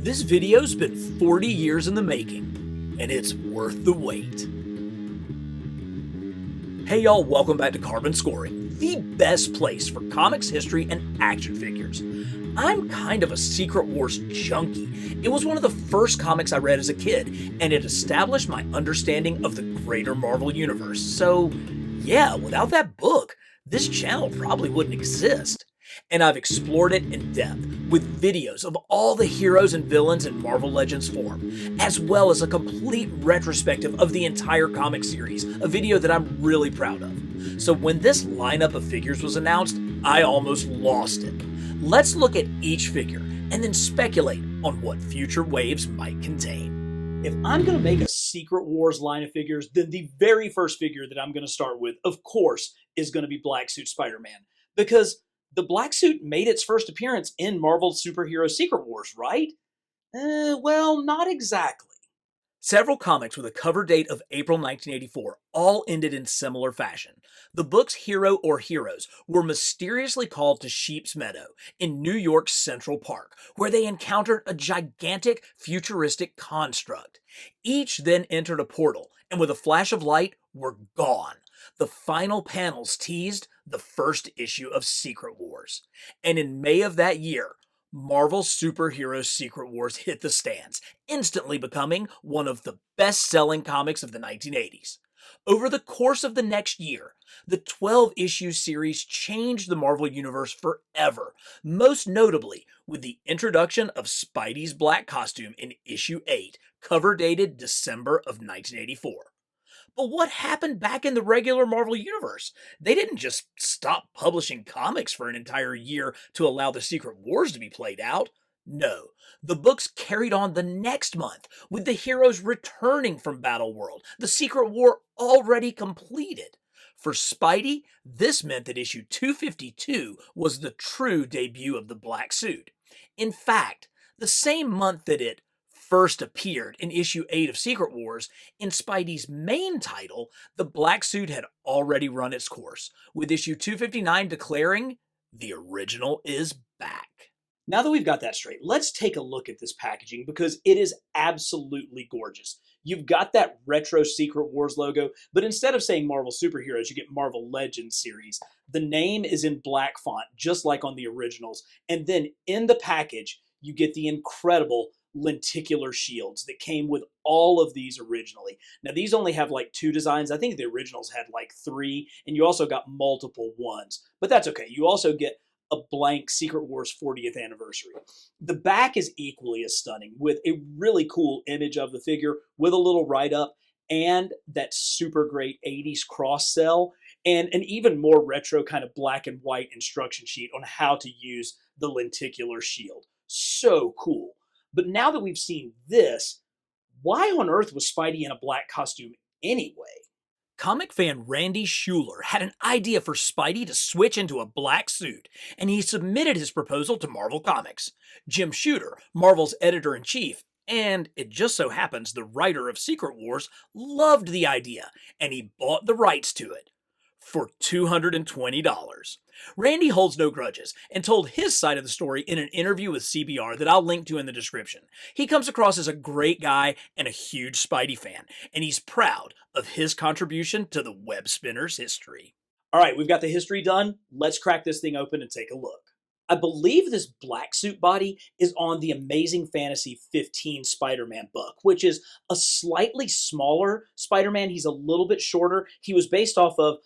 This video's been 40 years in the making, and it's worth the wait. Hey y'all, welcome back to Carbon Scoring, the best place for comics history and action figures. I'm kind of a Secret Wars junkie. It was one of the first comics I read as a kid, and it established my understanding of the greater Marvel Universe. So yeah, without that book, this channel probably wouldn't exist. And I've explored it in depth, with videos of all the heroes and villains in Marvel Legends form, as well as a complete retrospective of the entire comic series, a video that I'm really proud of. So when this lineup of figures was announced, I almost lost it. Let's look at each figure, and then speculate on what future waves might contain. If I'm going to make a Secret Wars line of figures, then the very first figure that I'm going to start with, of course, is going to be Black Suit Spider-Man. Because the black suit made its first appearance in Marvel's superhero Secret Wars, right? Well, not exactly. Several comics with a cover date of April 1984 all ended in similar fashion. The book's hero or heroes were mysteriously called to Sheep's Meadow in New York's Central Park, where they encountered a gigantic futuristic construct. Each then entered a portal, and with a flash of light, were gone. The final panels teased the first issue of Secret Wars. And in May of that year, Marvel's superhero Secret Wars hit the stands, instantly becoming one of the best-selling comics of the 1980s. Over the course of the next year, the 12-issue series changed the Marvel Universe forever, most notably with the introduction of Spidey's black costume in issue 8, cover dated December of 1984. But what happened back in the regular Marvel Universe? They didn't just stop publishing comics for an entire year to allow the Secret Wars to be played out. No, the books carried on the next month, with the heroes returning from Battleworld, the Secret War already completed. For Spidey, this meant that issue 252 was the true debut of the Black Suit. In fact, the same month that it first appeared in issue 8 of Secret Wars, in Spidey's main title, the Black Suit had already run its course, with issue 259 declaring, "The original is back." Now that we've got that straight, let's take a look at this packaging because it is absolutely gorgeous. You've got that retro Secret Wars logo, but instead of saying Marvel Superheroes, you get Marvel Legends series. The name is in black font, just like on the originals, and then in the package, you get the incredible lenticular shields that came with all of these originally. Now these only have like 2 designs. I think the originals had like 3, and you also got multiple ones, but that's okay. You also get a blank Secret Wars 40th anniversary. The back is equally as stunning, with a really cool image of the figure with a little write-up and that super great 80s cross sell and an even more retro kind of black and white instruction sheet on how to use the lenticular shield. So cool. But now that we've seen this, why on earth was Spidey in a black costume anyway? Comic fan Randy Schuler had an idea for Spidey to switch into a black suit, and he submitted his proposal to Marvel Comics. Jim Shooter, Marvel's editor-in-chief, and it just so happens the writer of Secret Wars, loved the idea, and he bought the rights to it for $220. Randy holds no grudges and told his side of the story in an interview with CBR that I'll link to in the description. He comes across as a great guy and a huge Spidey fan, and he's proud of his contribution to the web spinner's history. All right, we've got the history done. Let's crack this thing open and take a look. I believe this black suit body is on the Amazing Fantasy 15 Spider-Man book, which is a slightly smaller Spider-Man. He's a little bit shorter. He was based off of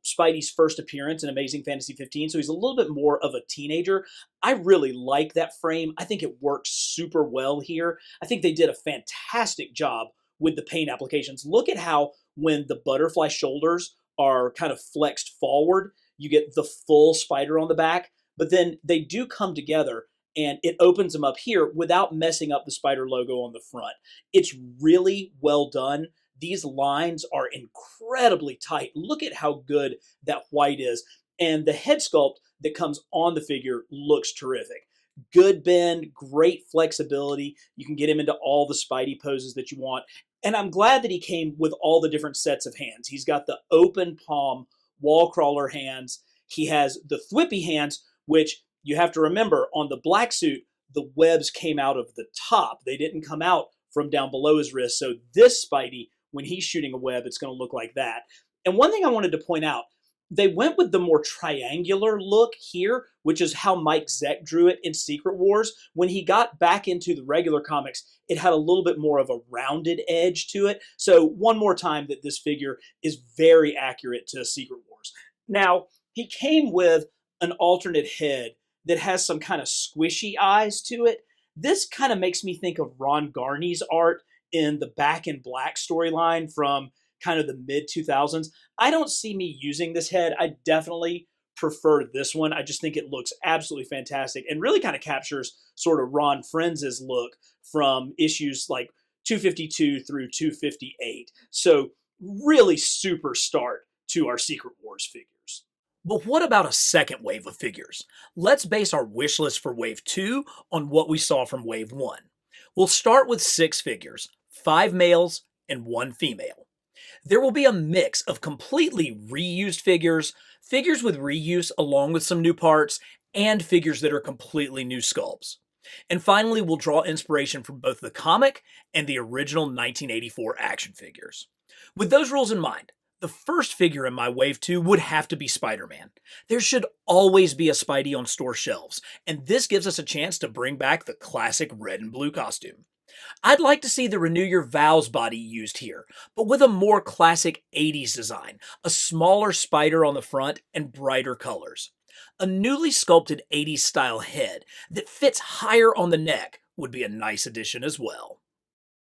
Spidey's first appearance in Amazing Fantasy 15, so he's a little bit more of a teenager. I really like that frame. I think it works super well here. I think they did a fantastic job with the paint applications. Look at how when the butterfly shoulders are kind of flexed forward, you get the full spider on the back. But then they do come together and it opens them up here without messing up the spider logo on the front. It's really well done. These lines are incredibly tight. Look at how good that white is. And the head sculpt that comes on the figure looks terrific. Good bend, great flexibility. You can get him into all the Spidey poses that you want. And I'm glad that he came with all the different sets of hands. He's got the open palm wall crawler hands. He has the thwippy hands, which you have to remember on the black suit, the webs came out of the top. They didn't come out from down below his wrist. So this Spidey, when he's shooting a web, it's going to look like that. And one thing I wanted to point out, they went with the more triangular look here, which is how Mike Zeck drew it in Secret Wars. When he got back into the regular comics, it had a little bit more of a rounded edge to it. So one more time that this figure is very accurate to Secret Wars. Now, he came with an alternate head that has some kind of squishy eyes to it. This kind of makes me think of Ron Garney's art in the Back in Black storyline from kind of the mid 2000s. I don't see me using this head. I definitely prefer this one. I just think it looks absolutely fantastic and really kind of captures sort of Ron Friends' look from issues like 252 through 258. So really super start to our Secret Wars figures. But what about a second wave of figures? Let's base our wish list for Wave 2 on what we saw from Wave 1. We'll start with 6 figures, 5 males and 1 female. There will be a mix of completely reused figures, figures with reuse along with some new parts, and figures that are completely new sculpts. And finally, we'll draw inspiration from both the comic and the original 1984 action figures. With those rules in mind, the first figure in my Wave 2 would have to be Spider-Man. There should always be a Spidey on store shelves, and this gives us a chance to bring back the classic red and blue costume. I'd like to see the Renew Your Vows body used here, but with a more classic 80s design, a smaller spider on the front, and brighter colors. A newly sculpted 80s style head that fits higher on the neck would be a nice addition as well.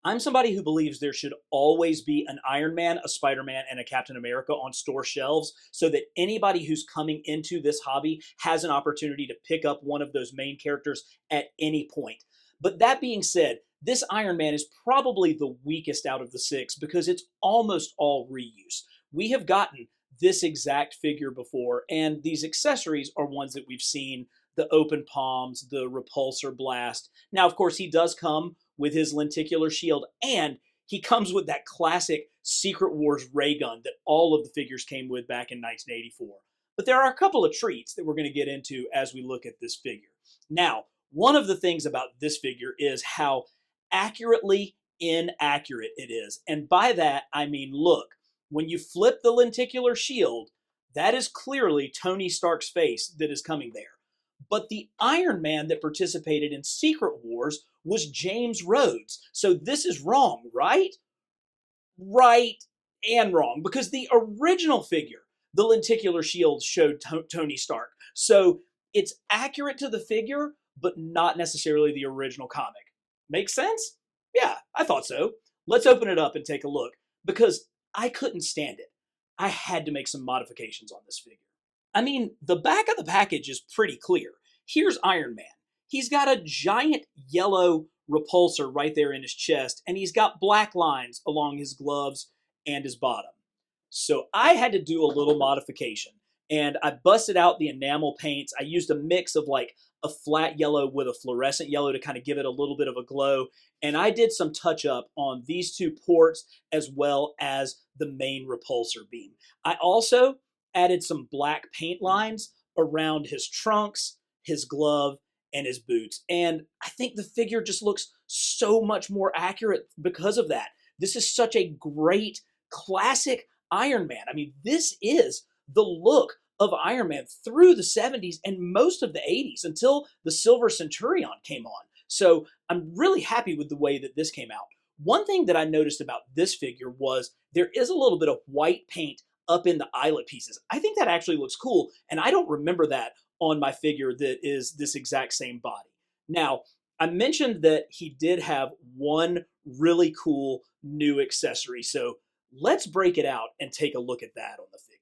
I'm somebody who believes there should always be an Iron Man, a Spider-Man, and a Captain America on store shelves so that anybody who's coming into this hobby has an opportunity to pick up one of those main characters at any point. But that being said, this Iron Man is probably the weakest out of the 6 because it's almost all reuse. We have gotten this exact figure before, and these accessories are ones that we've seen, the open palms, the repulsor blast. Now, of course, he does come with his lenticular shield, and he comes with that classic Secret Wars ray gun that all of the figures came with back in 1984. But there are a couple of treats that we're going to get into as we look at this figure. Now, one of the things about this figure is how accurately inaccurate it is. And by that, I mean, look, when you flip the lenticular shield, that is clearly Tony Stark's face that is coming there. But the Iron Man that participated in Secret Wars was James Rhodes. So this is wrong, right? Right and wrong, because the original figure, the lenticular shield, showed Tony Stark. So it's accurate to the figure, but not necessarily the original comic. Make sense? Yeah, I thought so. Let's open it up and take a look, because I couldn't stand it. I had to make some modifications on this figure. I mean, the back of the package is pretty clear. Here's Iron Man. He's got a giant yellow repulsor right there in his chest, and he's got black lines along his gloves and his bottom. So I had to do a little modification, and I busted out the enamel paints. I used a mix of like a flat yellow with a fluorescent yellow to kind of give it a little bit of a glow, and I did some touch up on these 2 ports as well as the main repulsor beam. I also added some black paint lines around his trunks, his glove, and his boots. And I think the figure just looks so much more accurate because of that. This is such a great classic Iron Man. I mean, this is the look of Iron Man through the 70s and most of the 80s until the Silver Centurion came on. So I'm really happy with the way that this came out. One thing that I noticed about this figure was there is a little bit of white paint up in the eyelet pieces. I think that actually looks cool, and I don't remember that on my figure that is this exact same body. Now, I mentioned that he did have one really cool new accessory, so let's break it out and take a look at that on the figure.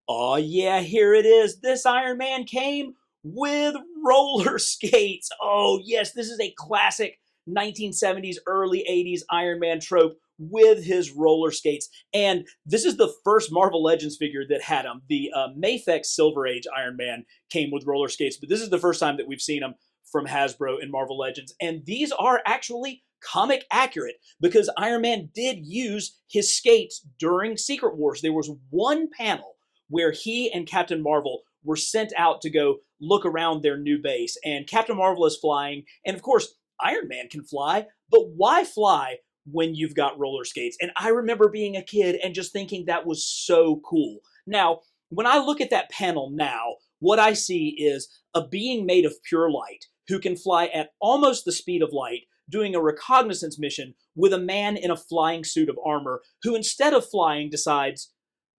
Oh yeah, here it is. This Iron Man came with roller skates. Oh yes, this is a classic 1970s, early 80s Iron Man trope with his roller skates. And this is the first Marvel Legends figure that had them. The Mafex Silver Age Iron Man came with roller skates, but this is the first time that we've seen them from Hasbro in Marvel Legends. And these are actually comic accurate because Iron Man did use his skates during Secret Wars. There was one panel where he and Captain Marvel were sent out to go look around their new base. And Captain Marvel is flying. And of course, Iron Man can fly, but why fly when you've got roller skates? And I remember being a kid and just thinking that was so cool. Now, when I look at that panel now, what I see is a being made of pure light who can fly at almost the speed of light, doing a reconnaissance mission with a man in a flying suit of armor who, instead of flying, decides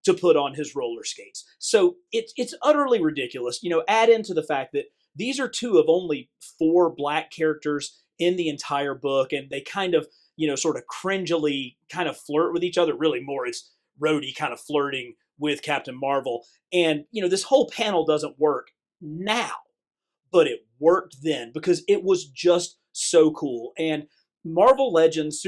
to put on his roller skates. So it's utterly ridiculous. Add into the fact that these are two of only four black characters in the entire book, and they kind of, sort of cringily kind of flirt with each other. Really, more it's Rhodey kind of flirting with Captain Marvel. And, this whole panel doesn't work now, but it worked then because it was just so cool. And Marvel Legends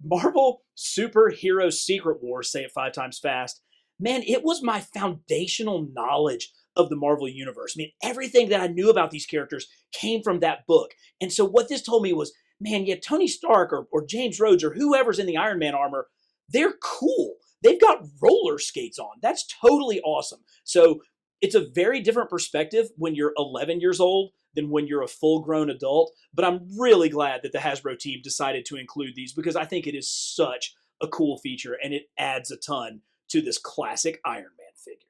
Marvel Superhero Secret Wars, say it 5 times fast, man, it was my foundational knowledge of the Marvel Universe. I mean, everything that I knew about these characters came from that book. And so what this told me was, man, yeah, Tony Stark or James Rhodes or whoever's in the Iron Man armor, they're cool. They've got roller skates on. That's totally awesome. So it's a very different perspective when you're 11 years old than when you're a full-grown adult. But I'm really glad that the Hasbro team decided to include these because I think it is such a cool feature and it adds a ton to this classic Iron Man figure.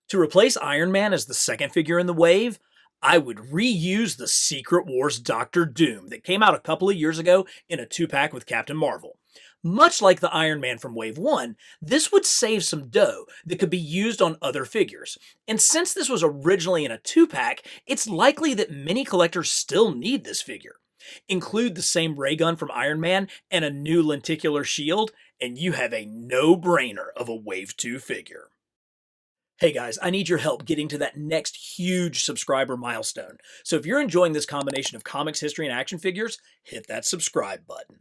To replace Iron Man as the second figure in the wave, I would reuse the Secret Wars Doctor Doom that came out a couple of years ago in a 2-pack with Captain Marvel. Much like the Iron Man from Wave 1, this would save some dough that could be used on other figures. And since this was originally in a 2-pack, it's likely that many collectors still need this figure. Include the same ray gun from Iron Man and a new lenticular shield, and you have a no-brainer of a Wave 2 figure. Hey guys, I need your help getting to that next huge subscriber milestone. So if you're enjoying this combination of comics, history, and action figures, hit that subscribe button.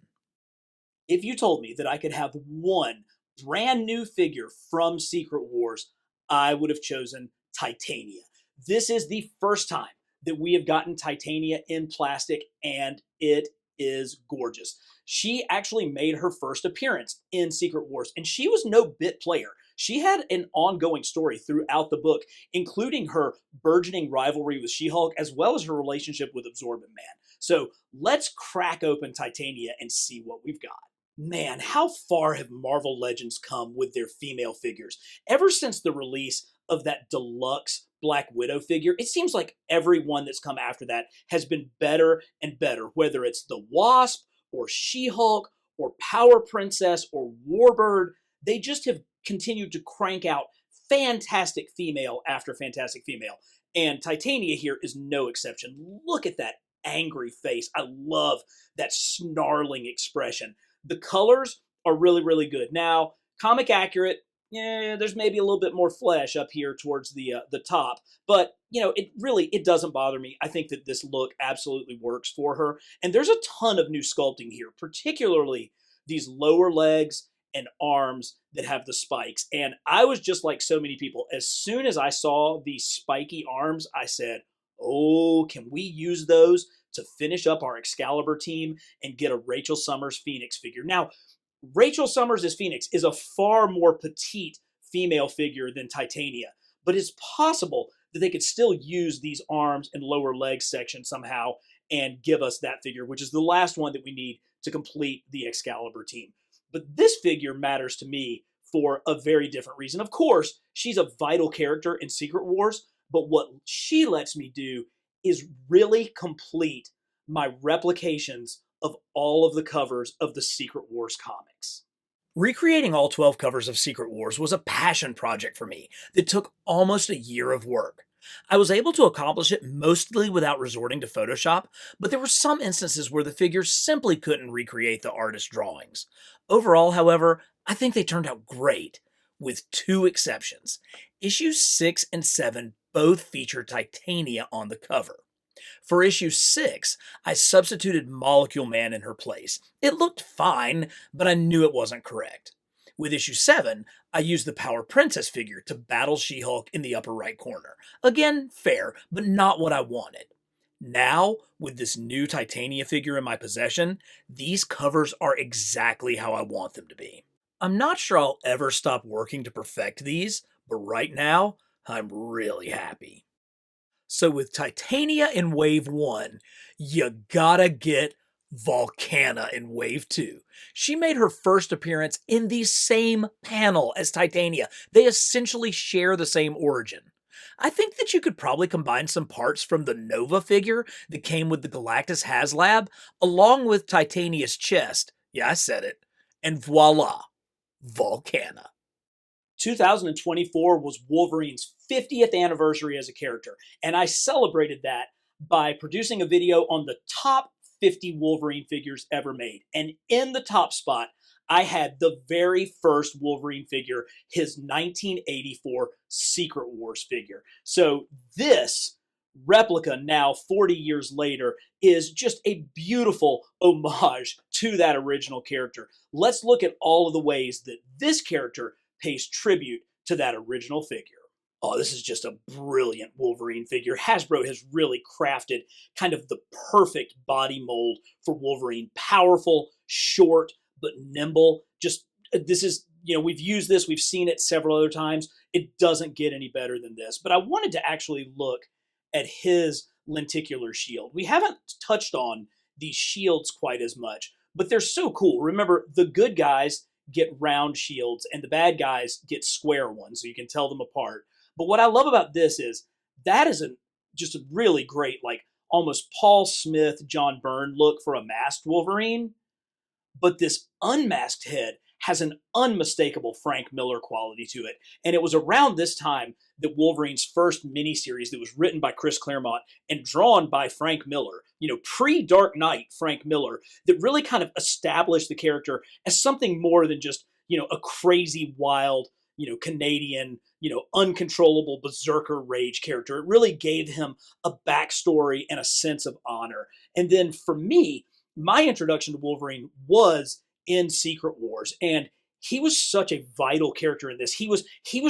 If you told me that I could have one brand new figure from Secret Wars, I would have chosen Titania. This is the first time that we have gotten Titania in plastic, and it is gorgeous. She actually made her first appearance in Secret Wars, and she was no bit player. She had an ongoing story throughout the book, including her burgeoning rivalry with She-Hulk, as well as her relationship with Absorbent Man. So let's crack open Titania and see what we've got. Man, how far have Marvel Legends come with their female figures? Ever since the release of that deluxe Black Widow figure, it seems like every one that's come after that has been better and better, whether it's the Wasp or She-Hulk or Power Princess or Warbird. They just have continued to crank out fantastic female after fantastic female. And Titania here is no exception. Look at that angry face. I love that snarling expression. The colors are really, really good. Now, comic accurate, yeah, there's maybe a little bit more flesh up here towards the top, but it doesn't bother me. I think that this look absolutely works for her, and there's a ton of new sculpting here, particularly these lower legs and arms that have the spikes. And I was just like so many people. As soon as I saw these spiky arms, I said, "Oh, can we use those to finish up our Excalibur team and get a Rachel Summers Phoenix figure?" Now, Rachel Summers as Phoenix is a far more petite female figure than Titania, but it's possible that they could still use these arms and lower leg section somehow and give us that figure, which is the last one that we need to complete the Excalibur team. But this figure matters to me for a very different reason. Of course, she's a vital character in Secret Wars, but what she lets me do is really complete my replications of all of the covers of the Secret Wars comics. Recreating all 12 covers of Secret Wars was a passion project for me that took almost a year of work. I was able to accomplish it mostly without resorting to Photoshop, but there were some instances where the figures simply couldn't recreate the artist's drawings. Overall, however, I think they turned out great, with 2 exceptions. Issues 6 and 7 both feature Titania on the cover. For issue 6, I substituted Molecule Man in her place. It looked fine, but I knew it wasn't correct. With issue 7, I used the Power Princess figure to battle She-Hulk in the upper right corner. Again, fair, but not what I wanted. Now, with this new Titania figure in my possession, these covers are exactly how I want them to be. I'm not sure I'll ever stop working to perfect these, but right now, I'm really happy. So with Titania in Wave 1, you gotta get Volcana in Wave 2. She made her first appearance in the same panel as Titania. They essentially share the same origin. I think that you could probably combine some parts from the Nova figure that came with the Galactus HasLab, along with Titania's chest. Yeah, I said it. And voila, Volcana. 2024 was Wolverine's 50th anniversary as a character, and I celebrated that by producing a video on the top 50 Wolverine figures ever made. And in the top spot, I had the very first Wolverine figure, his 1984 Secret Wars figure. So this replica, now 40 years later, is just a beautiful homage to that original character. Let's look at all of the ways that this character pays tribute to that original figure. Oh, this is just a brilliant Wolverine figure. Hasbro has really crafted kind of the perfect body mold for Wolverine. Powerful, short, but nimble. Just, this is, we've used this, we've seen it several other times. It doesn't get any better than this. But I wanted to actually look at his lenticular shield. We haven't touched on these shields quite as much, but they're so cool. Remember, the good guys get round shields and the bad guys get square ones, so you can tell them apart. But what I love about this is that is just a really great, like almost Paul Smith, John Byrne look for a masked Wolverine. But this unmasked head has an unmistakable Frank Miller quality to it. And it was around this time that Wolverine's first miniseries that was written by Chris Claremont and drawn by Frank Miller, pre-Dark Knight Frank Miller, that really kind of established the character as something more than just, a crazy, wild, Canadian, uncontrollable berserker rage character. It really gave him a backstory and a sense of honor. And then for me, my introduction to Wolverine was in Secret Wars, and he was such a vital character in this. He was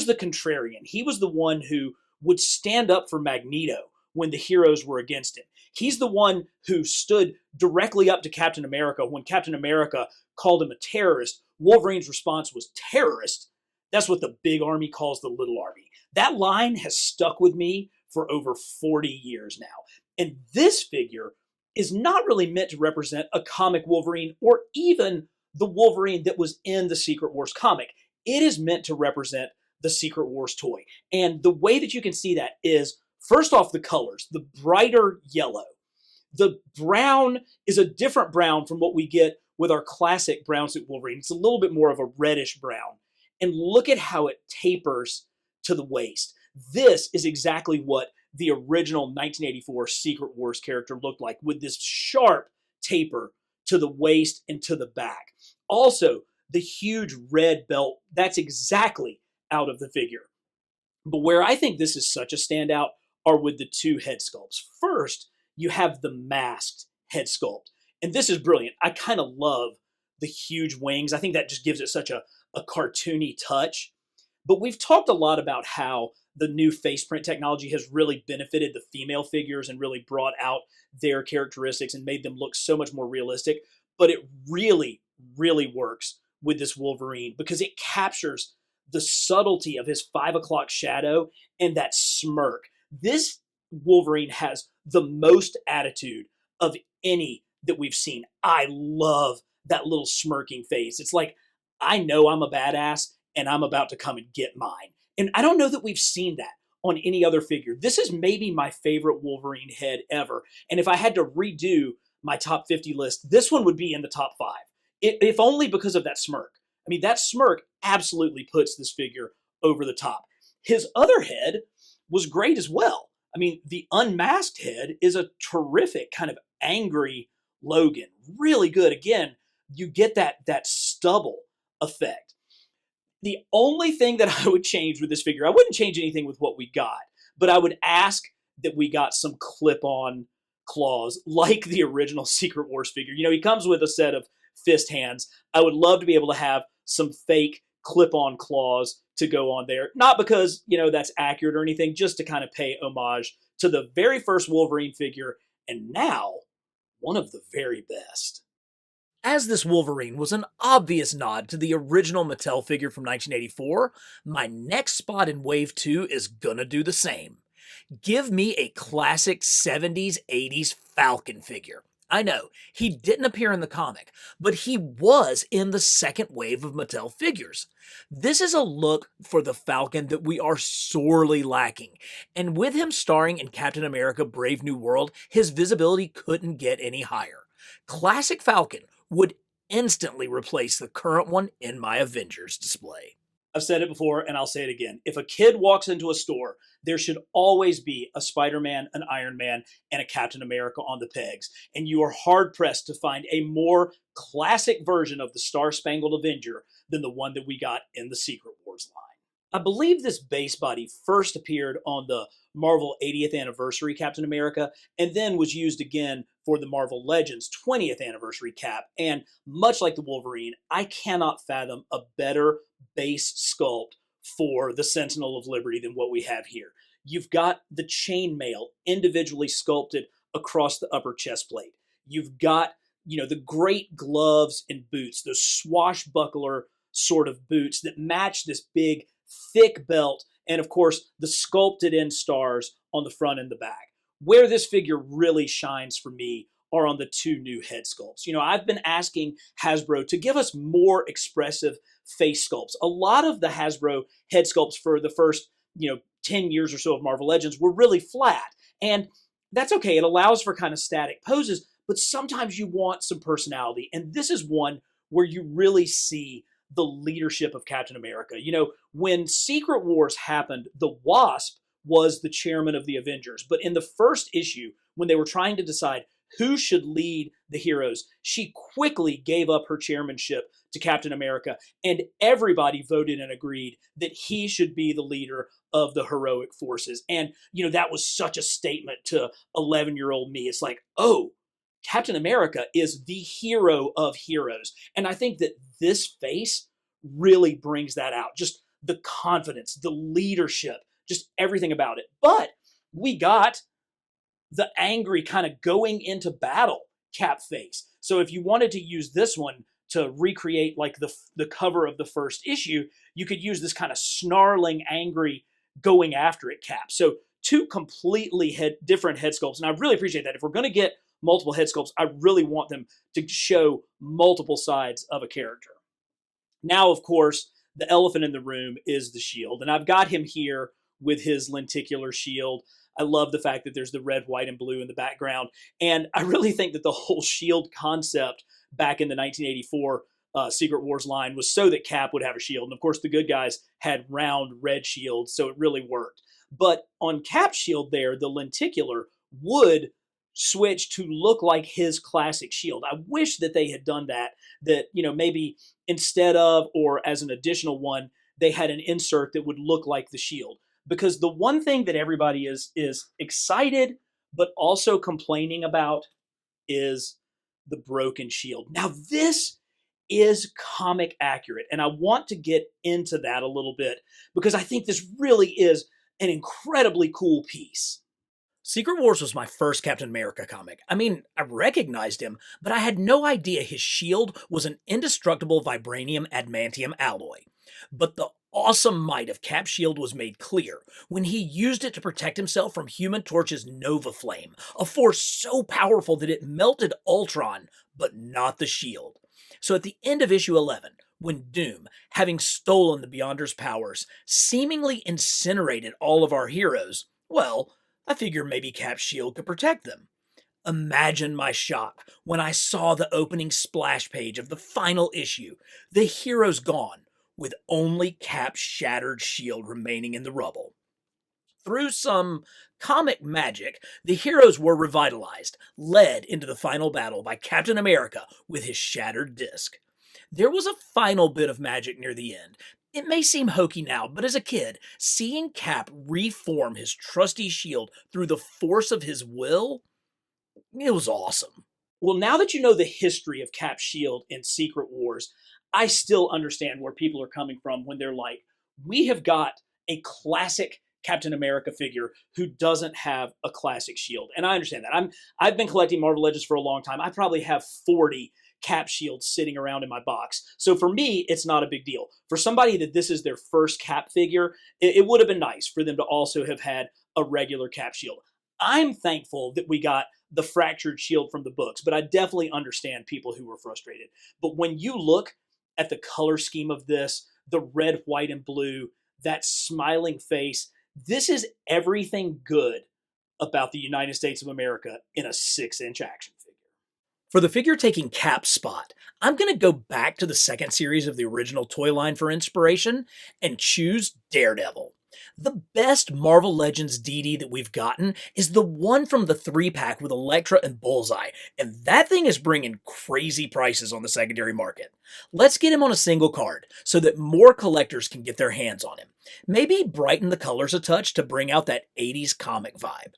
the contrarian. He was the one who would stand up for Magneto when the heroes were against him. He's the one who stood directly up to Captain America when Captain America called him a terrorist. Wolverine's response was terrorist. That's what the big army calls the little army. That line has stuck with me for over 40 years now. And this figure is not really meant to represent a comic Wolverine or even the Wolverine that was in the Secret Wars comic. It is meant to represent the Secret Wars toy. And the way that you can see that is, first off, the colors, the brighter yellow. The brown is a different brown from what we get with our classic brown suit Wolverine. It's a little bit more of a reddish brown. And look at how it tapers to the waist. This is exactly what the original 1984 Secret Wars character looked like, with this sharp taper to the waist and to the back. Also, the huge red belt, that's exactly out of the figure. But where I think this is such a standout are with the two head sculpts. First, you have the masked head sculpt. And this is brilliant. I kind of love the huge wings. I think that just gives it such a cartoony touch. But we've talked a lot about how the new face print technology has really benefited the female figures and really brought out their characteristics and made them look so much more realistic. But it really, really works with this Wolverine because it captures the subtlety of his 5 o'clock shadow and that smirk. This Wolverine has the most attitude of any that we've seen. I love that little smirking face. It's like, I know I'm a badass and I'm about to come and get mine. And I don't know that we've seen that on any other figure. This is maybe my favorite Wolverine head ever. And if I had to redo my top 50 list, this one would be in the top 5, if only because of that smirk. I mean, that smirk absolutely puts this figure over the top. His other head was great as well. I mean, the unmasked head is a terrific kind of angry Logan. Really good. Again, you get that stubble effect. The only thing that I would change with this figure, I wouldn't change anything with what we got, but I would ask that we got some clip-on claws like the original Secret Wars figure. He comes with a set of fist hands. I would love to be able to have some fake clip-on claws to go on there. Not because, that's accurate or anything, just to kind of pay homage to the very first Wolverine figure, and now one of the very best. As this Wolverine was an obvious nod to the original Mattel figure from 1984, my next spot in Wave 2 is gonna do the same. Give me a classic 70s, 80s Falcon figure. I know, he didn't appear in the comic, but he was in the second wave of Mattel figures. This is a look for the Falcon that we are sorely lacking, and with him starring in Captain America Brave New World, his visibility couldn't get any higher. Classic Falcon would instantly replace the current one in my Avengers display. I've said it before and I'll say it again. If a kid walks into a store, there should always be a Spider-Man, an Iron Man, and a Captain America on the pegs. And you are hard-pressed to find a more classic version of the Star-Spangled Avenger than the one that we got in the Secret Wars line. I believe this base body first appeared on the Marvel 80th Anniversary Captain America and then was used again for the Marvel Legends 20th Anniversary Cap. And much like the Wolverine, I cannot fathom a better base sculpt for the Sentinel of Liberty than what we have here. You've got the chainmail individually sculpted across the upper chest plate. You've got, the great gloves and boots, those swashbuckler sort of boots that match this big, thick belt, and of course, the sculpted in stars on the front and the back. Where this figure really shines for me are on the two new head sculpts. I've been asking Hasbro to give us more expressive face sculpts. A lot of the Hasbro head sculpts for the first, 10 years or so of Marvel Legends were really flat. And that's okay. It allows for kind of static poses, but sometimes you want some personality. And this is one where you really see the leadership of Captain America. When Secret Wars happened, the Wasp was the chairman of the Avengers. But in the first issue, when they were trying to decide who should lead the heroes, she quickly gave up her chairmanship to Captain America, and everybody voted and agreed that he should be the leader of the heroic forces. And, that was such a statement to 11-year-old me. It's like, oh, Captain America is the hero of heroes. And I think that this face really brings that out. Just the confidence, the leadership, just everything about it. But we got the angry kind of going into battle Cap face. So if you wanted to use this one to recreate like the cover of the first issue, you could use this kind of snarling, angry, going after it Cap. So two completely different head sculpts. And I really appreciate that. If we're going to get multiple head sculpts, I really want them to show multiple sides of a character. Now, of course, the elephant in the room is the shield. And I've got him here with his lenticular shield. I love the fact that there's the red, white, and blue in the background. And I really think that the whole shield concept back in the 1984 Secret Wars line was so that Cap would have a shield. And of course, the good guys had round red shields, so it really worked. But on Cap's shield there, the lenticular would switch to look like his classic shield. I wish that they had done that, maybe instead of, or as an additional one, they had an insert that would look like the shield. Because the one thing that everybody is excited but also complaining about is the broken shield. Now, this is comic accurate, and I want to get into that a little bit because I think this really is an incredibly cool piece. Secret Wars was my first Captain America comic. I mean, I recognized him, but I had no idea his shield was an indestructible vibranium adamantium alloy. But the awesome might of Cap's shield was made clear when he used it to protect himself from Human Torch's Nova Flame, a force so powerful that it melted Ultron, but not the shield. So at the end of issue 11, when Doom, having stolen the Beyonder's powers, seemingly incinerated all of our heroes, well, I figured maybe Cap's shield could protect them. Imagine my shock when I saw the opening splash page of the final issue. The hero's gone, with only Cap's shattered shield remaining in the rubble. Through some comic magic, the heroes were revitalized, led into the final battle by Captain America with his shattered disc. There was a final bit of magic near the end. It may seem hokey now, but as a kid, seeing Cap reform his trusty shield through the force of his will, it was awesome. Well, now that you know the history of Cap's shield in Secret Wars, I still understand where people are coming from when they're like, we have got a classic Captain America figure who doesn't have a classic shield. And I understand that. I've been collecting Marvel Legends for a long time. I probably have 40 cap shield sitting around in my box. So for me, it's not a big deal. For somebody that this is their first Cap figure, it would have been nice for them to also have had a regular Cap shield. I'm thankful that we got the fractured shield from the books, but I definitely understand people who were frustrated. But when you look at the color scheme of this, the red, white, and blue, that smiling face, this is everything good about the United States of America in a 6-inch action figure. For the figure taking Cap's spot, I'm going to go back to the second series of the original toy line for inspiration and choose Daredevil. The best Marvel Legends DD that we've gotten is the one from the 3-pack with Elektra and Bullseye, and that thing is bringing crazy prices on the secondary market. Let's get him on a single card so that more collectors can get their hands on him. Maybe brighten the colors a touch to bring out that 80s comic vibe.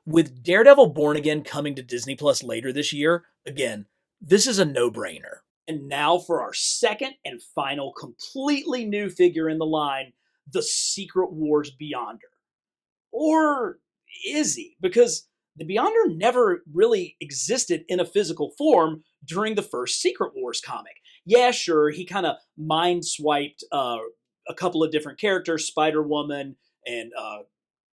With Daredevil Born Again coming to Disney Plus later this year, again, this is a no-brainer. And now for our second and final completely new figure in the line, the Secret Wars Beyonder. Or is he? Because the Beyonder never really existed in a physical form during the first Secret Wars comic. Yeah, sure, he kind of mind-swiped a couple of different characters, Spider-Woman and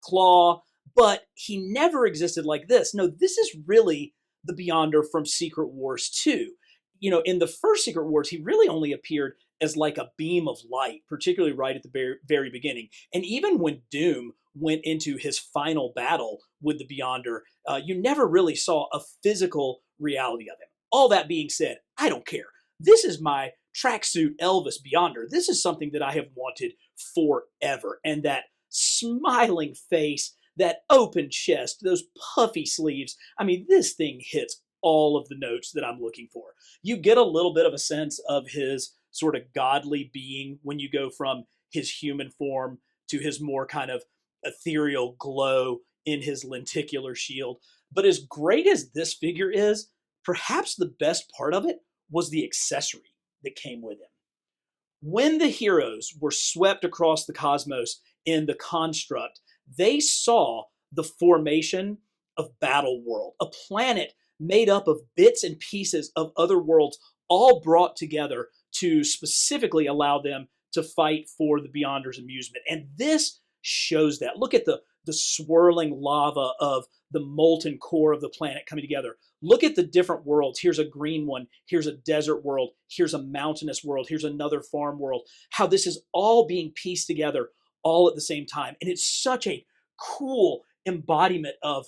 Claw, but he never existed like this. No, this is really the Beyonder from Secret Wars 2. You know, in the first Secret Wars, he really only appeared as like a beam of light, particularly right at the very beginning. And even when Doom went into his final battle with the Beyonder, you never really saw a physical reality of him. All that being said, I don't care. This is my tracksuit Elvis Beyonder. This is something that I have wanted forever. And that smiling face, that open chest, those puffy sleeves, I mean, this thing hits all of the notes that I'm looking for. You get a little bit of a sense of his sort of godly being when you go from his human form to his more kind of ethereal glow in his lenticular shield. But as great as this figure is, perhaps the best part of it was the accessory that came with him. When the heroes were swept across the cosmos in the construct, they saw the formation of Battle World, a planet made up of bits and pieces of other worlds, all brought together to specifically allow them to fight for the Beyonder's amusement. And this shows that. Look at the swirling lava of the molten core of the planet coming together. Look at the different worlds. Here's a green one. Here's a desert world. Here's a mountainous world. Here's another farm world. How this is all being pieced together all at the same time. And it's such a cool embodiment of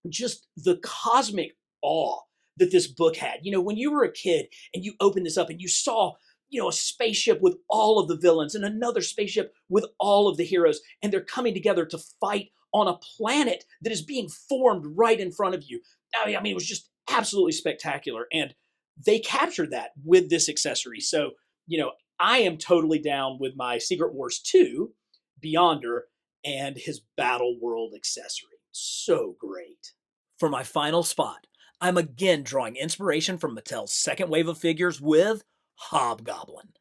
just the cosmic awe that this book had. You know, when you were a kid and you opened this up and you saw, you know, a spaceship with all of the villains and another spaceship with all of the heroes, and they're coming together to fight on a planet that is being formed right in front of you. I mean, it was just absolutely spectacular. And they captured that with this accessory. So, you know, I am totally down with my Secret Wars 2 Beyonder and his Battle World accessory. So great. For my final spot, I'm again drawing inspiration from Mattel's second wave of figures with Hobgoblin.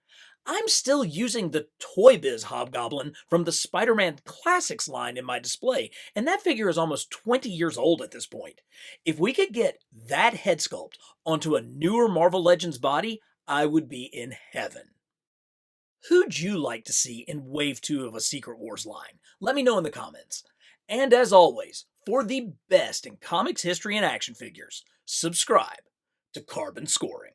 I'm still using the Toy Biz Hobgoblin from the Spider-Man Classics line in my display, and that figure is almost 20 years old at this point. If we could get that head sculpt onto a newer Marvel Legends body, I would be in heaven. Who'd you like to see in Wave 2 of a Secret Wars line? Let me know in the comments. And as always, for the best in comics history and action figures, subscribe to Carbon Scoring.